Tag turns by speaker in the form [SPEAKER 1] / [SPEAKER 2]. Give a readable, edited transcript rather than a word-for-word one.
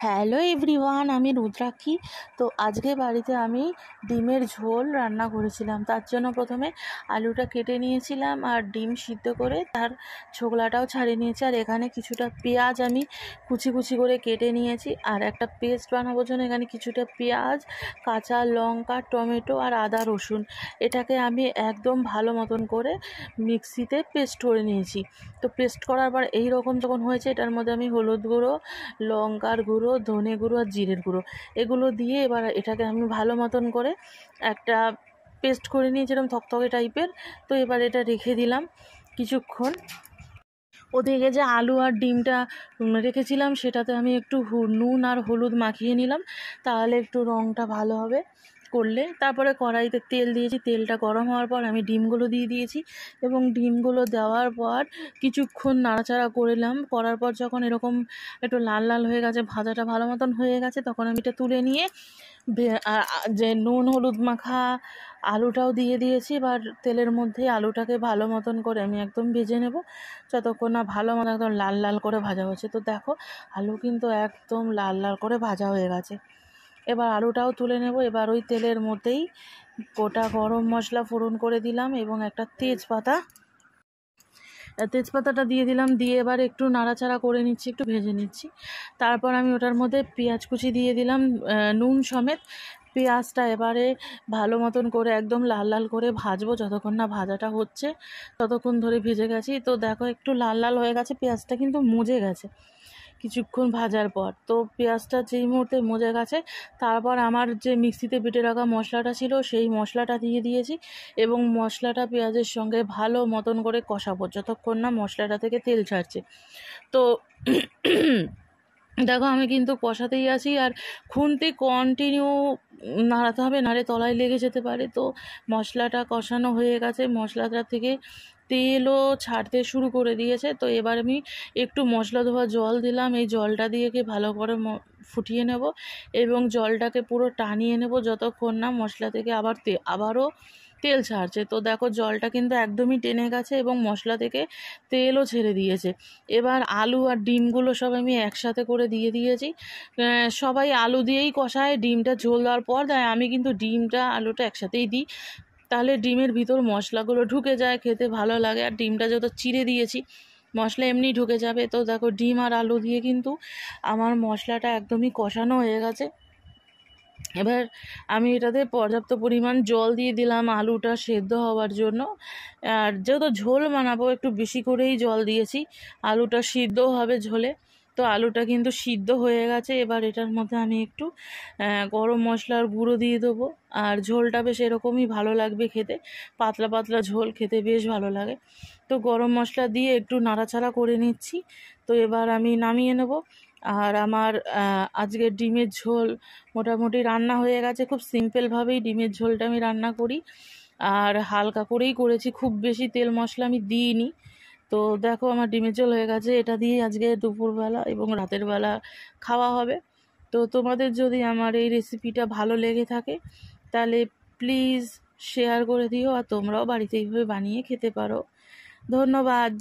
[SPEAKER 1] Hello everyone, আমি রুদ্রাক্ষী। তো আজকে বাড়িতে আমি ডিমের ঝোল রান্না করেছিলাম। তার জন্য প্রথমে আলুটা কেটে নিয়েছিলাম আর ডিম সিদ্ধ করে তার ছোকলাটাও ছাড়িয়ে নিয়েছি। আর এখানে কিছুটা পেঁয়াজ আমি কুচি কুচি করে কেটে নিয়েছি। আর একটা পেস্ট বানানোর জন্য এখানে কিছুটা পেঁয়াজ, কাঁচা লঙ্কা, টমেটো আর আদা রসুন এটাকে আমি একদম ভালো মতন করে মিক্সিতে পেস্ট করে নিয়েছি। তো পেস্ট করার পর এই রকম যখন হয়েছে, এটার মধ্যে আমি হলুদ গুঁড়ো, লঙ্কার গুঁড়ো, ধনে গুঁড়ো আর জিরের গুঁড়ো এগুলো দিয়ে এবার এটাকে আমি ভালো মতন করে একটা পেস্ট করে নিয়ে, যেরকম থকথকে টাইপের। তো এবার এটা রেখে দিলাম কিছুক্ষণ। ওদিকে যে আলু আর ডিমটা রেখেছিলাম সেটাতে আমি একটু নুন আর হলুদ মাখিয়ে নিলাম, তাহলে একটু রঙটা ভালো হবে করলে। তারপরে কড়াইতে তেল দিয়েছি, তেলটা গরম হওয়ার পর আমি ডিমগুলো দিয়ে দিয়েছি এবং ডিমগুলো দেওয়ার পর কিছুক্ষণ নাড়াচাড়া করলাম। করার পর যখন এরকম একটু লাল লাল হয়ে গেছে, ভাজাটা ভালো মতন হয়ে গেছে, তখন আমি এটা তুলে নিয়ে যে নুন হলুদ মাখা আলুটাও দিয়ে দিয়েছি। এবার তেলের মধ্যে আলুটাকে ভালো মতন করে আমি একদম ভেজে নেব, যতক্ষণ না ভালো মতো একদম লাল লাল করে ভাজা হয়েছে। তো দেখো, আলু কিন্তু একদম লাল লাল করে ভাজা হয়ে গেছে। এবার আলুটাও তুলে নেব। এবার ওই তেলের মধ্যেই গোটা গরম মশলা ফোড়ন করে দিলাম এবং একটা তেজপাতাটা দিয়ে দিলাম। দিয়ে এবার একটু নাড়াচাড়া করে নিচ্ছি, একটু ভেজে নিচ্ছি। তারপর আমি ওটার মধ্যে পেঁয়াজ কুচি দিয়ে দিলাম, নুন সমেত। পেঁয়াজটা এবারে ভালো মতন করে একদম লাল লাল করে ভাজবো, যতক্ষণ না ভাজাটা হচ্ছে ততক্ষণ ধরে ভেজে গেছি। তো দেখো, একটু লাল লাল হয়ে গেছে, পেঁয়াজটা কিন্তু মজে গেছে কিছুক্ষণ ভাজার পর। তো পেঁয়াজটা যেই মুহূর্তে মজে গেছে, তারপর আমার যে মিক্সিতে বেটে রাখা মশলাটা ছিল সেই মশলাটা দিয়ে দিয়েছি এবং মশলাটা পেঁয়াজের সঙ্গে ভালো মতন করে কষাবো, যতক্ষণ না মশলাটা থেকে তেল ছাড়ছে। তো দেখো, আমি কিন্তু কষাতেই আছি আর খুন্তি কন্টিনিউ নাড়াতে হবে, নাড়ে তলায় লেগে যেতে পারে। তো মশলাটা কষানো হয়ে গেছে, মশলাটা থেকে তেলও ছাড়তে শুরু করে দিয়েছে। তো এবার আমি একটু মশলা ধোয়া জল দিলাম, এই জলটা দিয়ে ভালো করে ফুটিয়ে নেব এবং জলটাকে পুরো টানিয়ে নেব যতক্ষণ না মশলা থেকে আবারও তেল ছাড়ছে। তো দেখো, জলটা কিন্তু একদমই টেনে গেছে এবং মশলা থেকে তেলও ছেড়ে দিয়েছে। এবার আলু আর ডিমগুলো সব আমি একসাথে করে দিয়ে দিয়েছি। সবাই আলু দিয়েই কষায়, ডিমটা ঝোল দেওয়ার পর দেয়। আমি কিন্তু ডিমটা আলুটা একসাথেই দিই, তাহলে ডিমের ভিতর মশলাগুলো ঢুকে যায়, খেতে ভালো লাগে। আর ডিমটা যেহেতু চিড়ে দিয়েছি, মশলা এমনি ঢুকে যাবে। তো দেখো, ডিম আর আলু দিয়ে কিন্তু আমার মশলাটা একদমই কষানো হয়ে গেছে। এবার আমি এটাতে পর্যাপ্ত পরিমাণ জল দিয়ে দিলাম আলুটা সেদ্ধ হওয়ার জন্য। আর যেহেতু ঝোল বানাবো, একটু বেশি করেই জল দিয়েছি, আলুটা সিদ্ধও হবে ঝোলে। তো আলুটা কিন্তু সিদ্ধ হয়ে গেছে। এবার এটার মধ্যে আমি একটু গরম মশলার গুঁড়ো দিয়ে দেবো। আর ঝোলটা বেশ এরকমই ভালো লাগবে খেতে, পাতলা পাতলা ঝোল খেতে বেশ ভালো লাগে। তো গরম মশলা দিয়ে একটু নাড়াচাড়া করে নিচ্ছি। তো এবার আমি নামিয়ে নেব। আর আমার আজকের ডিমের ঝোল মোটামুটি রান্না হয়ে গেছে। খুব সিম্পলভাবেই ডিমের ঝোলটা আমি রান্না করি আর হালকা করেই করেছি, খুব বেশি তেল মশলা আমি দিইনি। তো দেখো, আমার ডিমের ঝোল হয়ে গেছে। এটা দিয়ে আজকে দুপুরবেলা এবং রাতের বেলা খাওয়া হবে। তো তোমাদের যদি আমার এই রেসিপিটা ভালো লেগে থাকে তাহলে প্লিজ শেয়ার করে দিও, আর তোমরাও বাড়িতে এইভাবে বানিয়ে খেতে পারো। ধন্যবাদ।